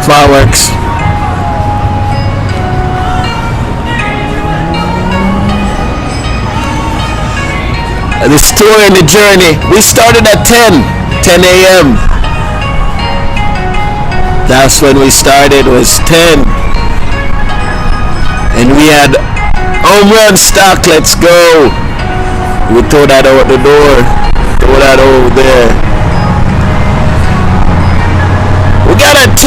Fireworks. The story and the journey. We started at 10 a.m. That's when we started, was 10. And we had home run stock, let's go. We throw that out the door. Throw that over there. We got a 2.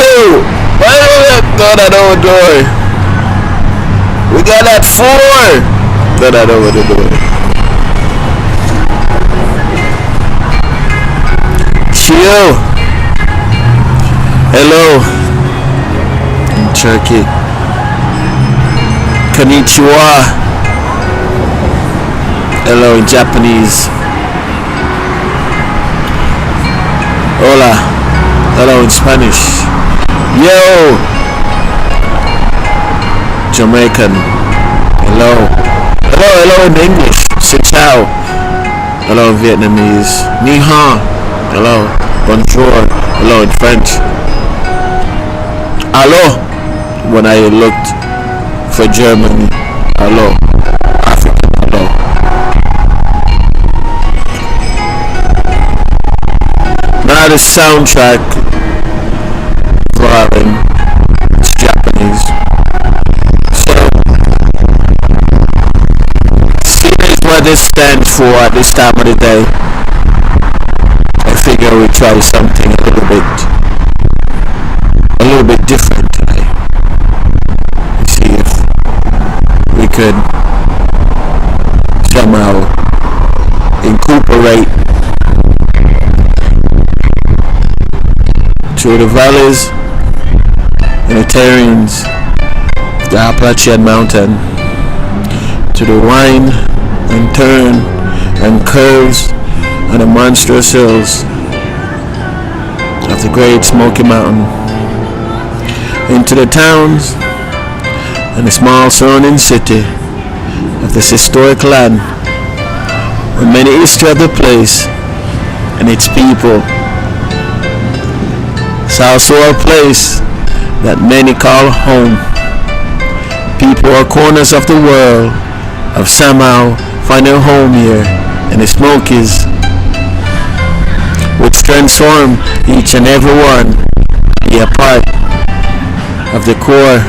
Throw that over the door. We got that 4. Throw that over the door. Chill. Hello. In Turkey. Konnichiwa. Hello in Japanese. Hola. Hello in Spanish. Yo. Jamaican. Hello. Hello in English. Xin chào. Hello in Vietnamese. Ni hao. Hello. Bonjour. Hello in French. Hello. When I looked for Germany. Hello. African. Hello. Now the soundtrack. Foreign. It's Japanese. So, seeing what this stands for at this time of the day, I figure we try something a little bit different today. See if we could somehow incorporate through the valleys and the terrains, the Appalachian Mountain, to the wind and turn and curves and the monstrous hills of the Great Smoky Mountain, into the towns and the small surrounding city of this historic land, with many history of the place and its people. It's also a place that many call home. People or corners of the world have somehow found their home here in the Smokies, which transform each and every one to be a part of the core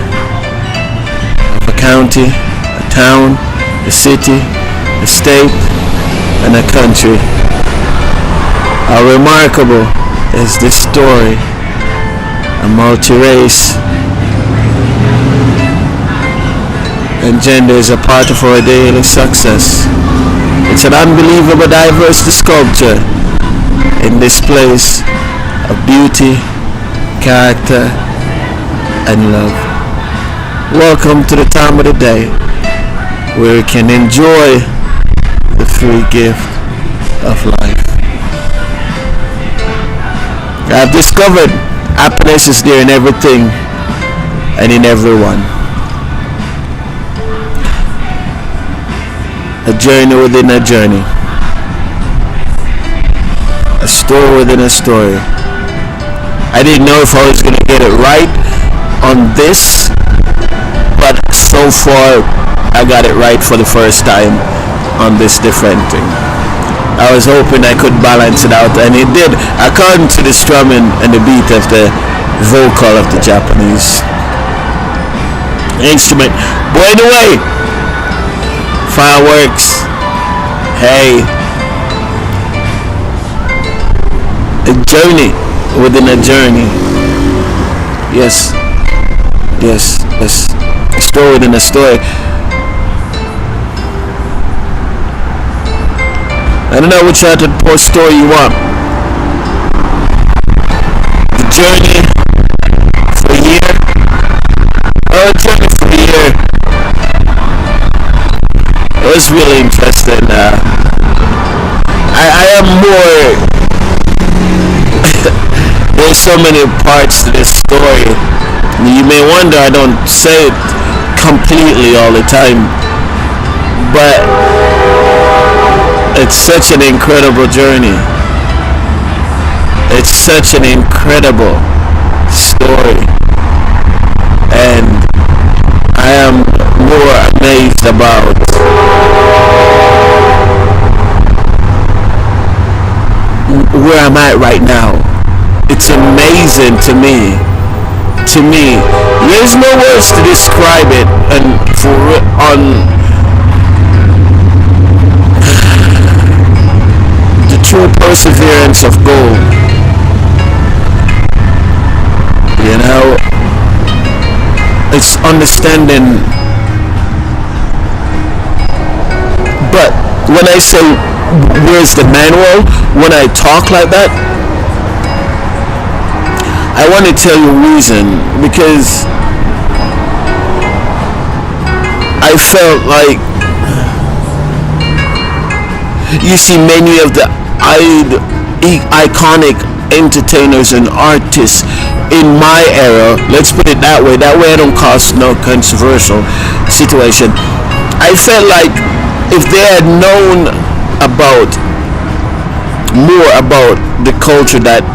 of a county, a town, a city, a state, and a country. How remarkable is this story? A multi-race and gender is a part of our daily success. It's an unbelievable diverse sculpture in this place of beauty, character, and love. Welcome to the time of the day where we can enjoy the free gift of life. I've discovered happiness is there in everything and in everyone. A journey within a journey. A story within a story. I didn't know if I was going to get it right on this, but so far I got it right for the first time on this different thing. I was hoping I could balance it out, and it did, according to the strumming and the beat of the vocal of the Japanese instrument. By the way, fireworks. Hey, a journey within a journey. Yes. A story within a story. I don't know which type of story you want. The journey for a year. Oh, a journey for a year. It was really interesting. I am more. There's so many parts to this story. You may wonder I don't say it completely all the time, but it's such an incredible journey. It's such an incredible story. about where I'm at right now. It's amazing to me. To me, there's no words to describe it, and on the true perseverance of gold. You know, it's understanding. But when I say where's the manual, when I talk like that, I want to tell you a reason, because I felt like, you see, many of the iconic entertainers and artists in my era, let's put it that way I don't cause no controversial situation. I felt like if they had known more about the culture that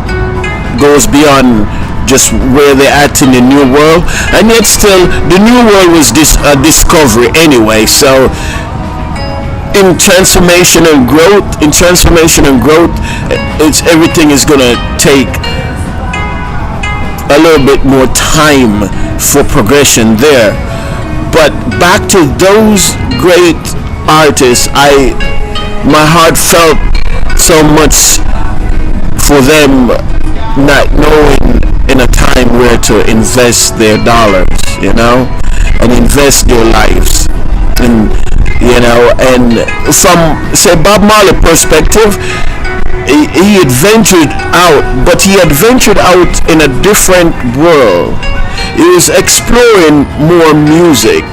goes beyond just where they're at in the new world, and yet still the new world was a discovery anyway. So in transformation and growth, it's everything is gonna take a little bit more time for progression there. But back to those great artists, my heart felt so much for them not knowing in a time where to invest their dollars, and invest their lives. And from, say, Bob Marley perspective, he had ventured out, but he had ventured out in a different world. He was exploring more music.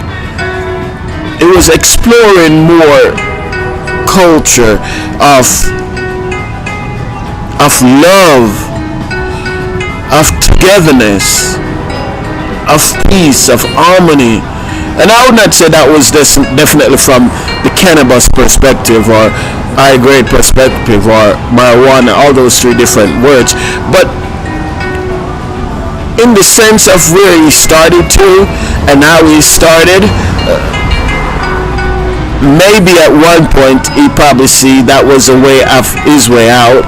It was exploring more culture of love, of togetherness, of peace, of harmony. And I would not say that was definitely from the cannabis perspective or high grade perspective or marijuana, all those three different words, but in the sense of where he started to and how he started. Maybe at one point he probably see that was a way of his way out,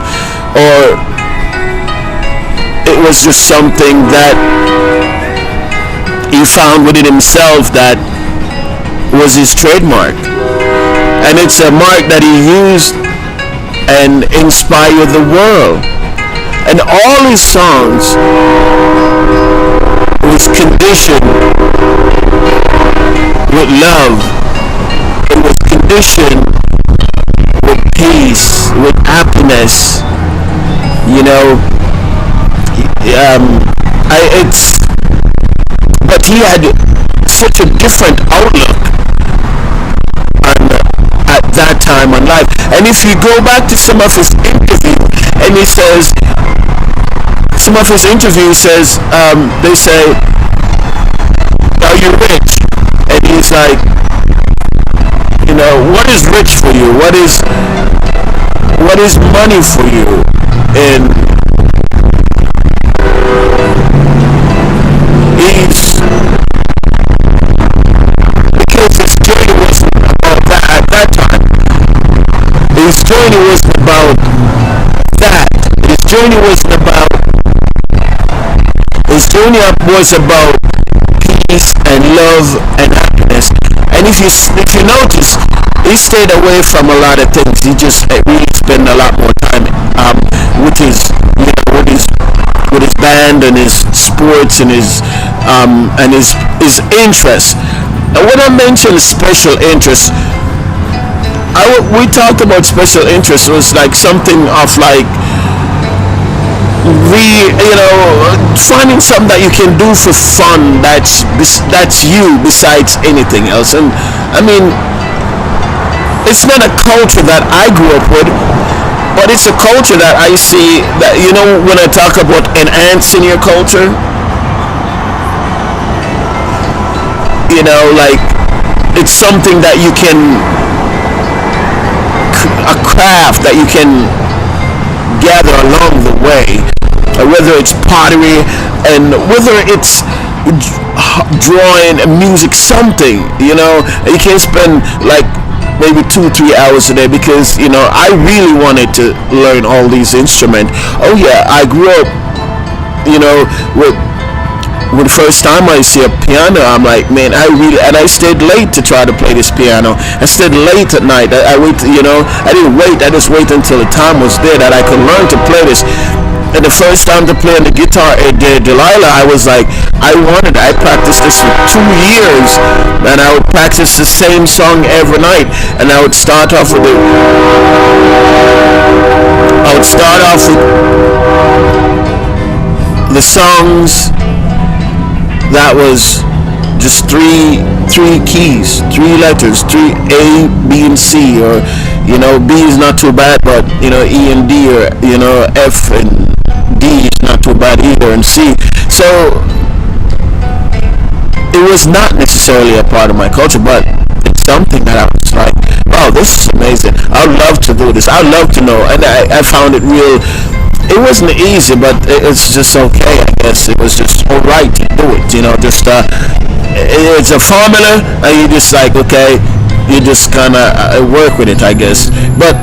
or it was just something that he found within himself that was his trademark, and it's a mark that he used and inspired the world. And all his songs was conditioned with love. It was conditioned with peace, with happiness. But he had such a different outlook at that time in life. And if you go back to some of his interviews, and he says, they say, are you rich? And he's like, what is rich for you? What is money for you? And because his journey wasn't about that at that time. His journey wasn't about that. His journey was about peace and love and happiness. And if you notice, he stayed away from a lot of things. He just really spent a lot more time with his band and his sports and his interests. And when I mentioned special interests, we talked about special interests was like something of like finding something that you can do for fun that's you besides anything else. And I mean, it's not a culture that I grew up with, but it's a culture that I see that, when I talk about enhancing your culture, like it's something that you can, a craft that you can gather along the way, whether it's pottery and whether it's drawing, music, something. You can't spend like maybe 2-3 hours a day, because I really wanted to learn all these instruments. Oh yeah, I grew up with when the first time I see a piano, I'm like, man, I stayed late to try to play this piano. I stayed late at night. I wait, I didn't wait. I just waited until the time was there that I could learn to play this. And the first time to play on the guitar, Delilah, I was like, I practiced this for 2 years, and I would practice the same song every night, and I would start off with the songs that was just three keys, 3 letters, 3 A, B, and C, or B is not too bad, but E and D, or F and D is not too bad either, and C. So it was not necessarily a part of my culture, but it's something that I was like, wow, this is amazing. I'd love to do this. I'd love to know, and I found it real. It wasn't easy, but it's just okay, I guess. It was just alright to do it, just it's a formula, and you just like, okay, you just kind of work with it, I guess. But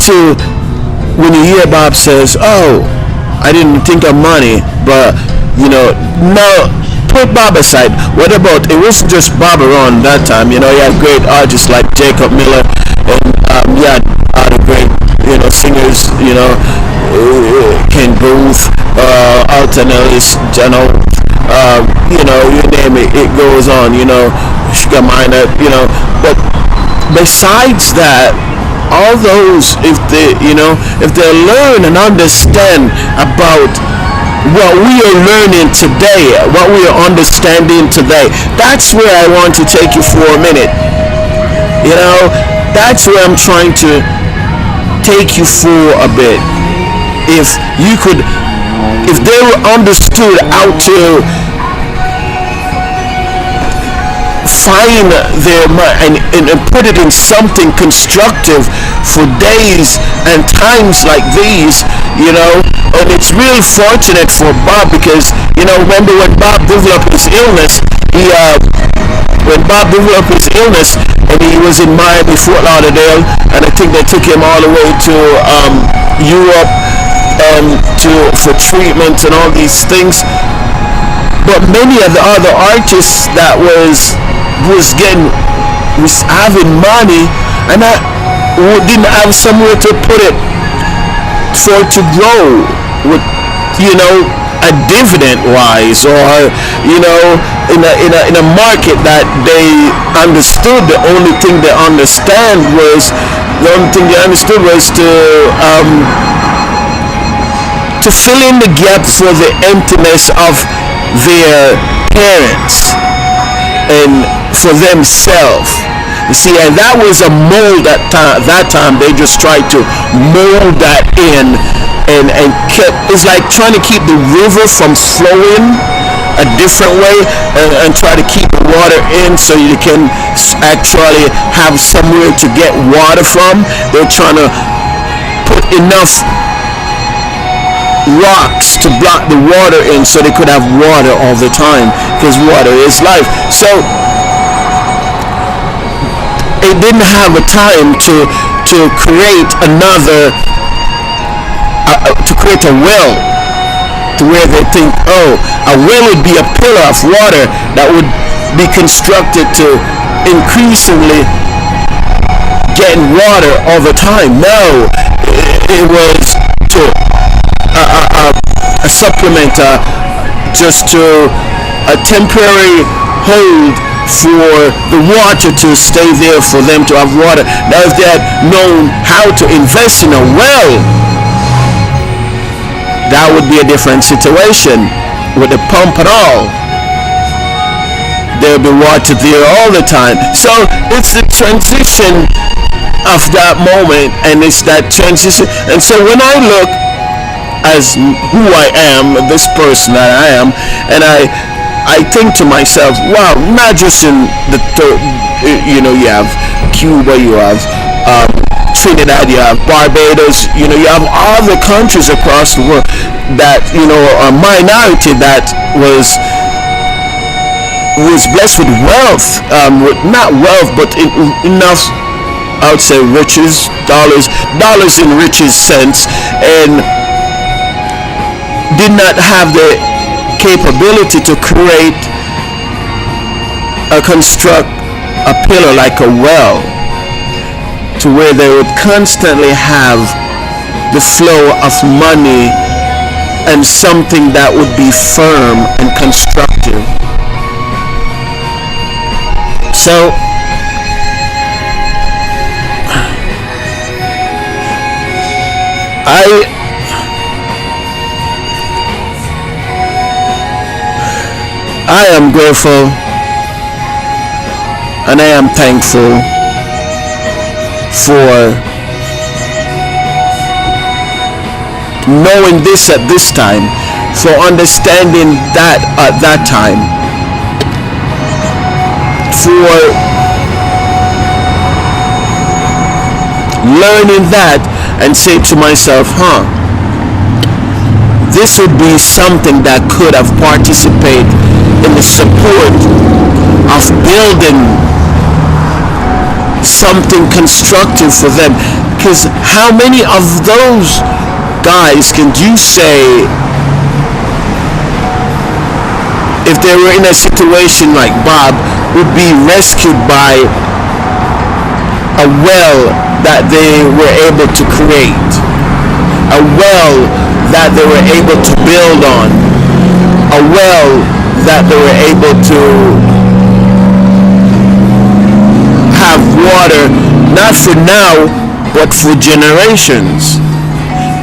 to when you hear Bob says, oh, I didn't think of money, but no, put Bob aside. What about, it wasn't just Bob around that time. You had great artists like Jacob Miller, and you had other great singers, Ken Booth, Alton Ellis, you name it, it goes on, Sugar Minor, but besides that, all those, if they learn and understand about what we are learning today, what we are understanding today, that's where I want to take you for a minute. That's where I'm trying to take you for a bit. If they were understood how to find their mind and put it in something constructive for days and times like these, and it's really fortunate for Bob, because remember when Bob developed his illness, and he was in Miami, Fort Lauderdale, and I think they took him all the way to Europe for treatment and all these things. But many of the other artists that was having money, and I didn't have somewhere to put it for it to grow with a dividend wise, or in a market that they understood. The only thing they understood was to fill in the gap for the emptiness of their parents and for themselves. You see, and that was a mold that time. They just tried to mold that in, and kept. It's like trying to keep the river from flowing a different way, and try to keep the water in so you can actually have somewhere to get water from. They're trying to put enough rocks to block the water in so they could have water all the time, because water is life. So it didn't have a time to create another to create a well, to where they think, oh, a well would be a pillar of water that would be constructed to increasingly getting water all the time. No, it was to a supplement, just to a temporary hold for the water to stay there, for them to have water. Now if they had known how to invest in a well, that would be a different situation. With the pump and all, there'll be water there all the time. So it's the transition of that moment, and it's that transition. And so when I look as who I am, this person that I am, and I think to myself, wow, not just in the you have Cuba, you have Trinidad, you have Barbados, you have other countries across the world that, a minority that was blessed with wealth, not wealth, but enough, I would say, riches, dollars in riches sense, and did not have the capability to construct a pillar like a well, to where they would constantly have the flow of money and something that would be firm and constructive. So I am grateful and I am thankful for knowing this at this time, for understanding that at that time, for learning that and say to myself, this would be something that could have participated in the support of building something constructive for them. Because how many of those guys can you say, if they were in a situation like Bob, would be rescued by a well that they were able to create, a well that they were able to build on, a well that they were able to have water, not for now, but for generations.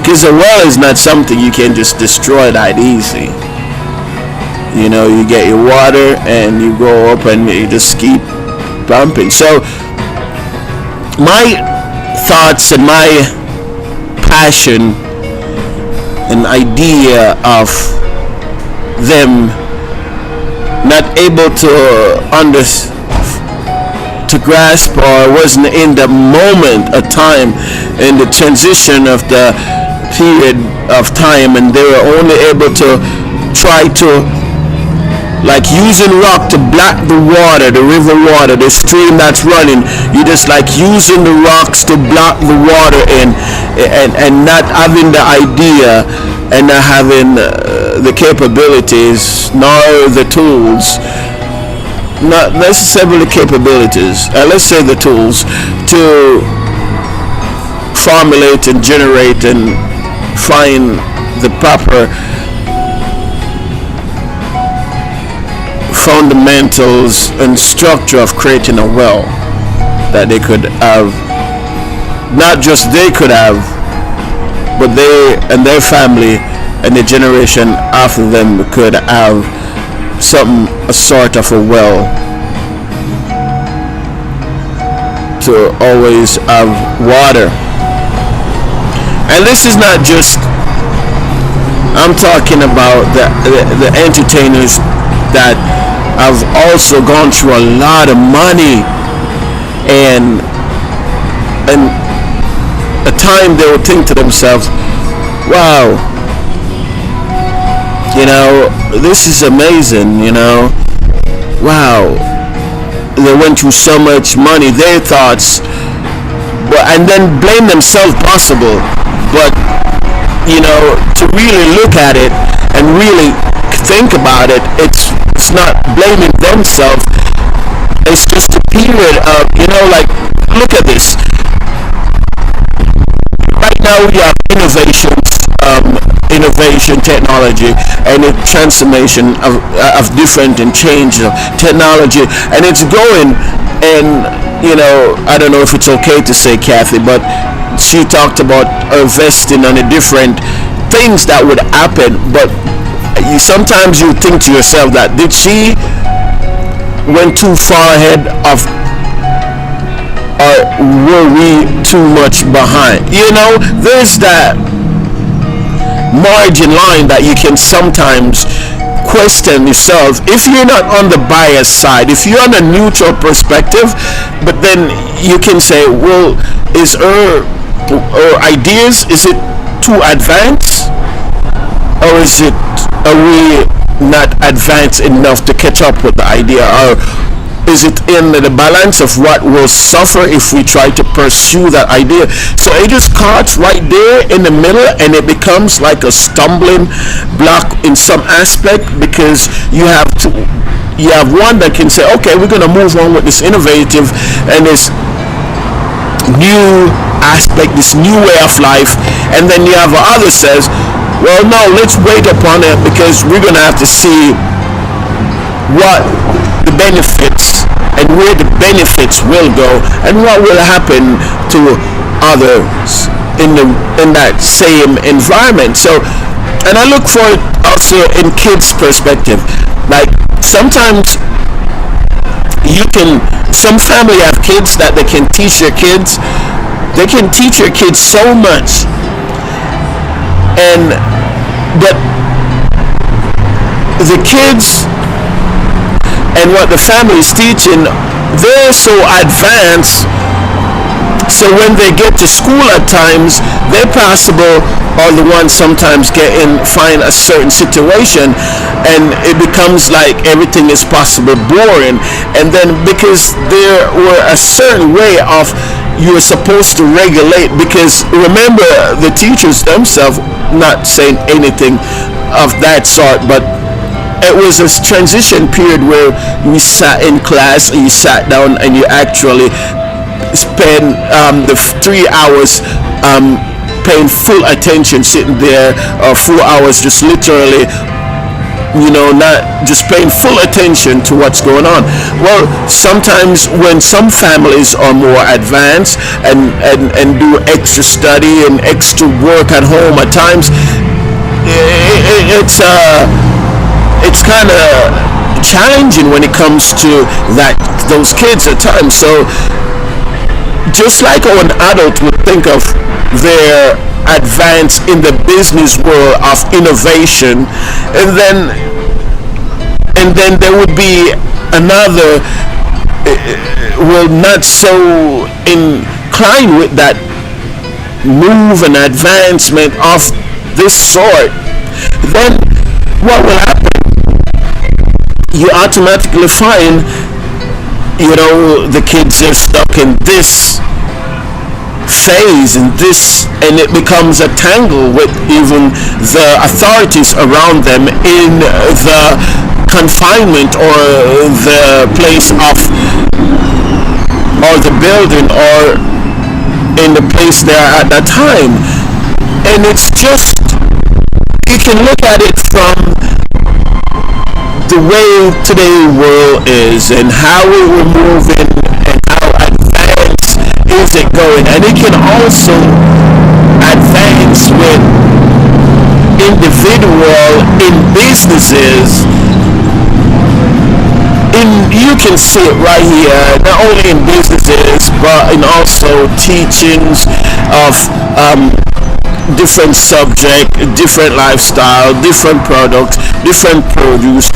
Because a well is not something you can just destroy that easy. You get your water and you go up and you just keep pumping. So my thoughts and my passion and idea of them not able to grasp, or wasn't in the moment of time, in the transition of the period of time, and they were only able to try to, like, using rock to block the water, the river water, the stream that's running. You just like using the rocks to block the water and not having the idea and not having the capabilities nor the tools, not necessarily capabilities, let's say the tools, to formulate and generate and find the proper fundamentals and structure of creating a well that they could have, not just they could have, but they and their family and the generation after them could have a sort of a well to always have water. And this is not just, I'm talking about the entertainers that have also gone through a lot of money, and a time they would think to themselves, wow, this is amazing, wow, they went through so much money, their thoughts, and then blame themselves possible. But to really look at it and really think about it, it's not blaming themselves. It's just a period of, like, look at this. Right now we have innovation, technology, and the transformation of different and change of technology, and it's going. And I don't know if it's okay to say, Kathy, but she talked about investing on the different things that would happen. But sometimes you think to yourself, that did she went too far ahead of, or were we too much behind? There's that margin line that you can sometimes question yourself. If you're not on the bias side, if you're on a neutral perspective, but then you can say, well, is her or ideas, is it too advanced, or are we not advanced enough to catch up with the idea, or is it in the balance of what will suffer if we try to pursue that idea? So it is caught right there in the middle, and it becomes like a stumbling block in some aspect, because you have one that can say, okay, we're going to move on with this innovative and this new aspect, this new way of life, and then you have other says, well, no, let's wait upon it, because we're going to have to see what the benefits and where the benefits will go, and what will happen to others in that same environment. So, and I look for it also in kids' perspective. Like, sometimes some family have kids that they can teach their kids. They can teach your kids so much, but the kids and what the family is teaching, they're so advanced, so when they get to school at times, they're possible are the ones sometimes find a certain situation, and it becomes like everything is possible boring. And then because there were a certain way of you're supposed to regulate, because remember, the teachers themselves not saying anything of that sort, but it was a transition period where you sat in class and you sat down and you actually spend the 3 hours paying full attention, sitting there, or 4 hours just literally, not just paying full attention to what's going on. Well, sometimes when some families are more advanced and do extra study and extra work at home, at times it's kind of challenging when it comes to those kids at times. So just like how an adult would think of their advance in the business world of innovation, and then there would be another not so inclined with that move and advancement of this sort, then what will happen? You automatically find, the kids are stuck in this phase and it becomes a tangle with even the authorities around them in the confinement or the place of, or the building, or in the place there at that time. And it's just, you can look at it from the way today's world is and how we're moving and how advanced is it going. And it can also advance with individual in businesses. You can see it right here, not only in businesses but in also teachings of different subject, different lifestyle, different products, different produce,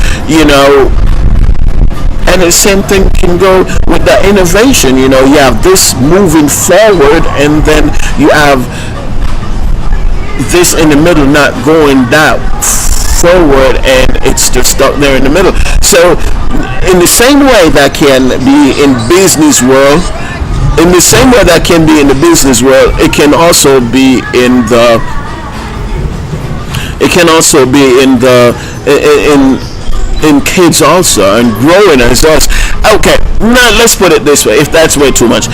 and the same thing can go with the innovation. You have this moving forward, and then you have this in the middle not going that forward, and it's just stuck there in the middle. So in the same way that can be in business world, it can also be in kids also, and growing as us. Okay, now let's put it this way, if that's way too much.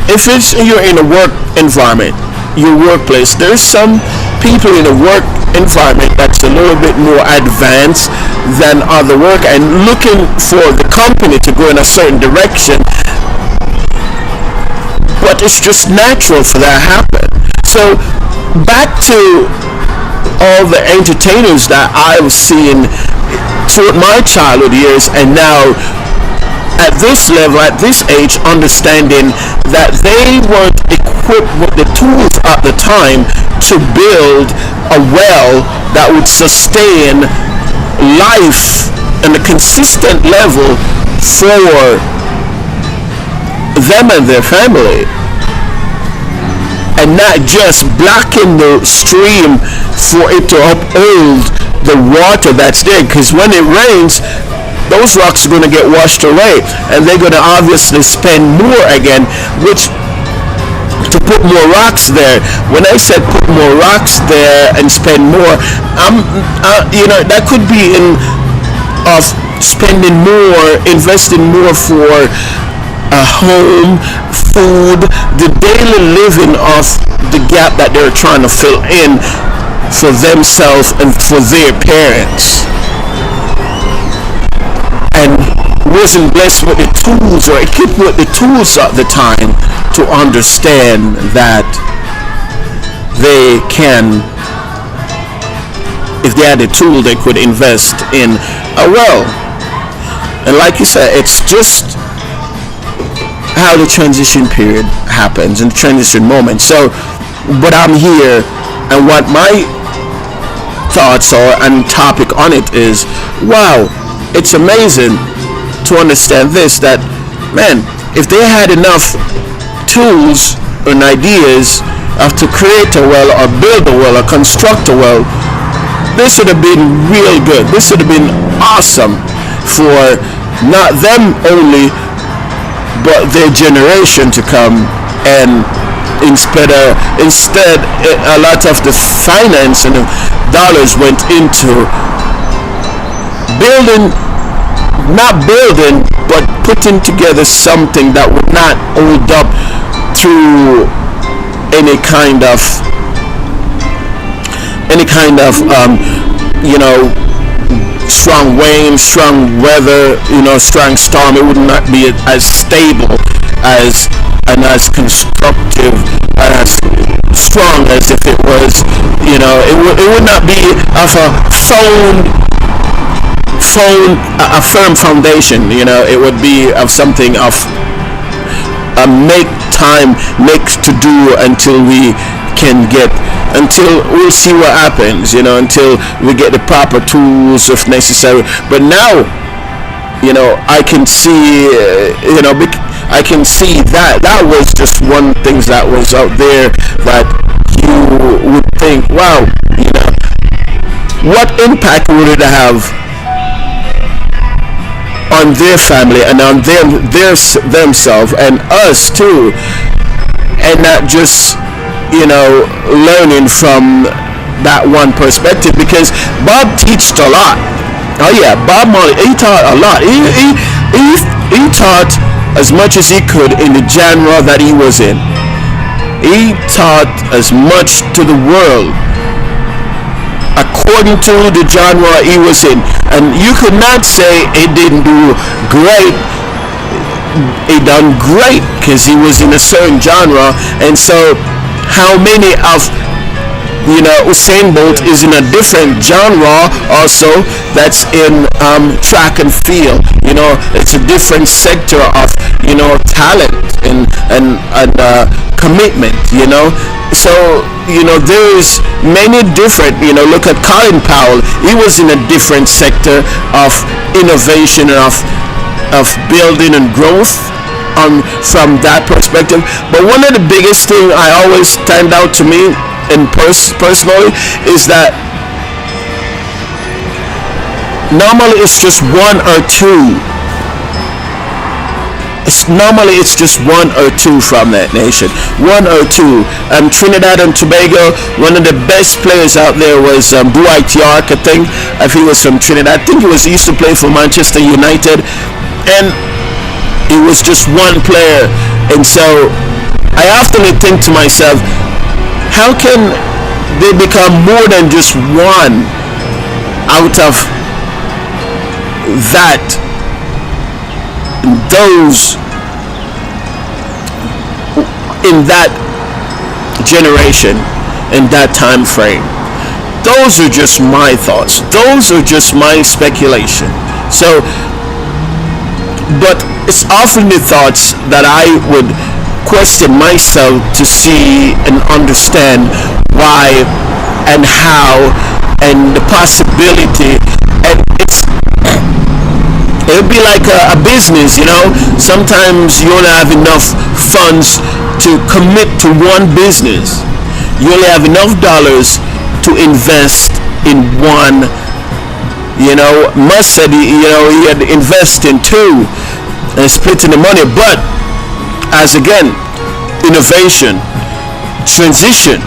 If you're in a work environment, your workplace, there's some people in a work environment that's a little bit more advanced than other work and looking for the company to go in a certain direction, but it's just natural for that to happen. So back to all the entertainers that I've seen throughout my childhood years, and now at this level, at this age, understanding that they weren't equipped with the tools at the time to build a well that would sustain life on a consistent level for them and their family. and not just blocking the stream for it to uphold the water that's there, because when it rains, those rocks are going to get washed away, and they're going to obviously spend more again, which to put more rocks there. When I said put more rocks there and spend more, that could be in of spending more, investing more for a home, food, the daily living of the gap that they're trying to fill in for themselves and for their parents. And wasn't blessed with the tools or equipped with the tools at the time to understand that they can, if they had a tool, they could invest in a well. And like you said, it's just how the transition period happens and the transition moment. So but I'm here, and what my thoughts are and topic on it is, wow, it's amazing to understand this, that man, if they had enough tools and ideas of to create a well or build a well or construct a well, this would have been real good. This would have been awesome for not them only, but their generation to come. And instead a lot of the finance and the dollars went into building, not building, but putting together something that would not hold up through any kind of strong wind, strong weather, strong storm. It would not be as stable as and as constructive and as strong as if it was, it would not be of a firm foundation. It would be of something of a makes to do until we'll see what happens, until we get the proper tools if necessary. But now, I can see, I can see that was just one thing that was out there that you would think, wow, what impact would it have on their family and on themselves and us too, and not just learning from that one perspective, because Bob teached a lot. Oh yeah, Bob Marley, he taught a lot. He taught as much as he could in the genre that he was in. He taught as much to the world according to the genre he was in, and you could not say he didn't do great. He done great because he was in a certain genre. And so how many of Usain Bolt is in a different genre also, that's in track and field. It's a different sector of talent and commitment. So there's many different, look at Colin Powell. He was in a different sector of innovation and of building and growth from that perspective. But one of the biggest thing I always stand out to me and personally is that normally it's just one or two. It's just one or two from that nation, one or two. Trinidad and Tobago, one of the best players out there was Dwight York. I think if he was from Trinidad, I think he used to play for Manchester United, and he was just one player. And so I often think to myself, how can they become more than just one out of those in that generation, in that time frame? Those are just my thoughts. Those are just my speculation. So, but it's often the thoughts that I would question myself to see and understand why and how and the possibility. And it would be like a business. Sometimes you don't have enough funds to commit to one business. You only have enough dollars to invest in one. Musk said he had to invest in two and splitting the money. But as again, innovation, transition,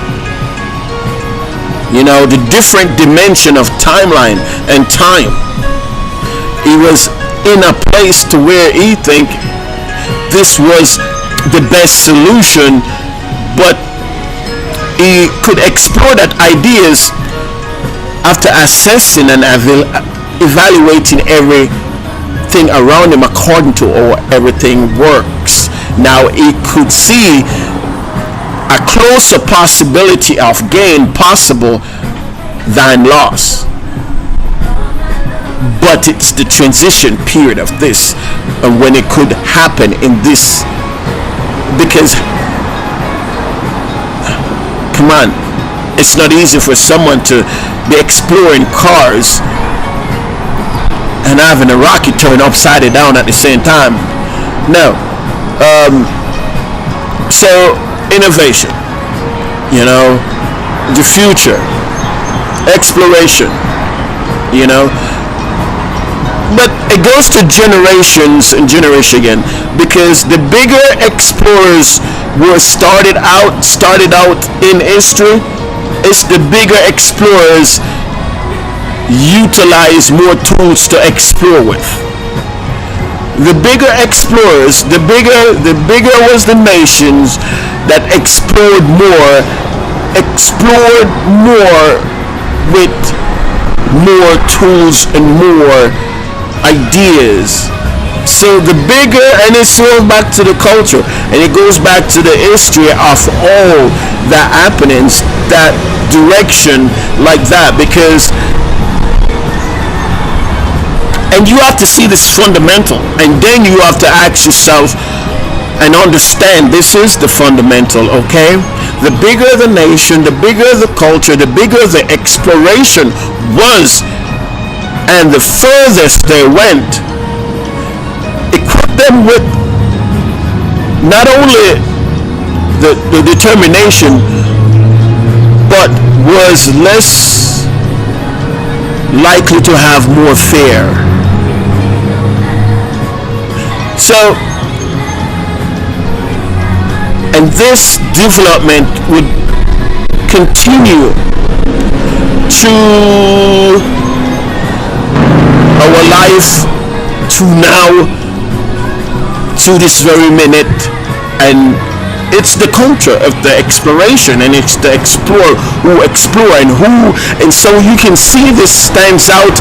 the different dimension of timeline and time. He was in a place to where he think this was the best solution, but he could explore that ideas after assessing and evaluating everything around him according to how everything works. Now he could see a closer possibility of gain possible than loss. But it's the transition period of this, and when it could happen in this, because come on, it's not easy for someone to be exploring cars and having a rocket turn upside down at the same time. No. So innovation, the future, exploration, but it goes to generations and generation again, because the bigger explorers were started out in history, it's the bigger explorers utilize more tools to explore with. The bigger explorers, the bigger was the nations that explored more with more tools and more ideas. So the bigger, and it goes back to the culture, and it goes back to the history of all the happenings, that direction like that, because, and you have to see this fundamental, and then you have to ask yourself and understand this is the fundamental. Okay, the bigger the nation, the bigger the culture, the bigger the exploration was, and the furthest they went, equip them with not only the determination, but was less likely to have more fear. So, and this development would continue to our life, to now, to this very minute. And it's the culture of the exploration, and it's the explorer who explore and so you can see this stands out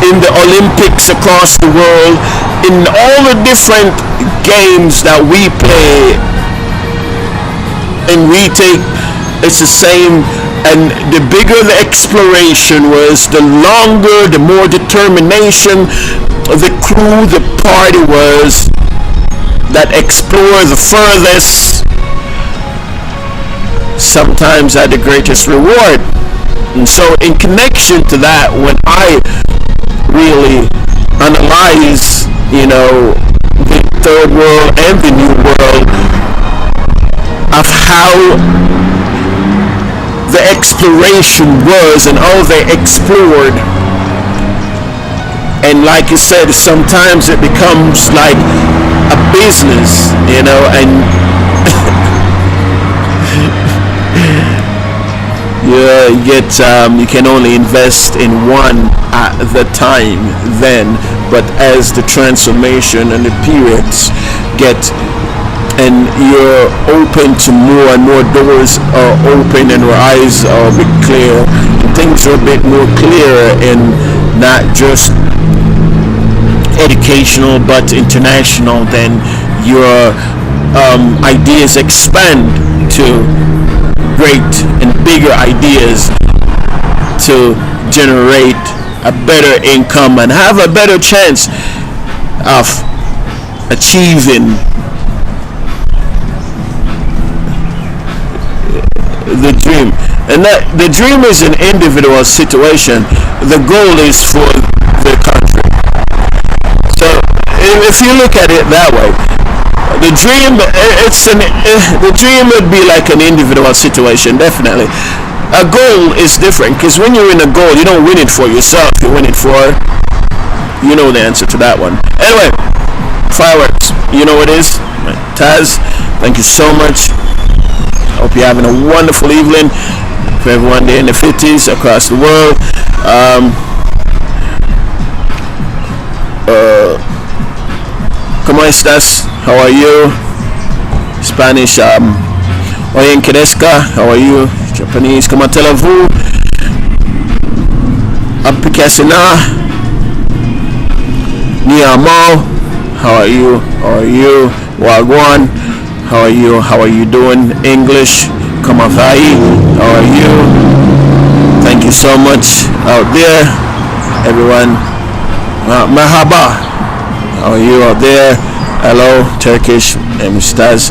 in the Olympics across the world, in all the different games that we play and we take. It's the same. And the bigger the exploration was, the longer, the more determination the crew, the party was that explore the furthest, sometimes at the greatest reward. And so in connection to that, when I really analyze, the third world and the new world, of how the exploration was and how they explored, and like you said, sometimes it becomes like a business, and you can only invest in one at the time then, but as the transformation and the periods get, and you're open to more and more doors are open and your eyes are a bit clear, and things are a bit more clear, and not just educational but international, then your ideas expand to great and bigger ideas to generate a better income and have a better chance of achieving the dream. And that the dream is an individual situation, the goal is for the country. So if you look at it that way, The dream, the dream would be like an individual situation, definitely. A goal is different, because when you win a goal, you don't win it for yourself, you win it for, you know the answer to that one. Anyway, fireworks, you know what it is. Taz, thank you so much. Hope you're having a wonderful evening. For everyone there in the 50s across the world. ¿Cómo estás? How are you? Spanish, Oye en Kedeska, how are you? Japanese, comment allez-vous? Apikasina, Ni amo, how are you? How are you? Wagwan, how are you? How are you doing? English, comment vai? How are you? Thank you so much out there, everyone. Mahaba, how are you out there? Hello, Turkish, Mustaz.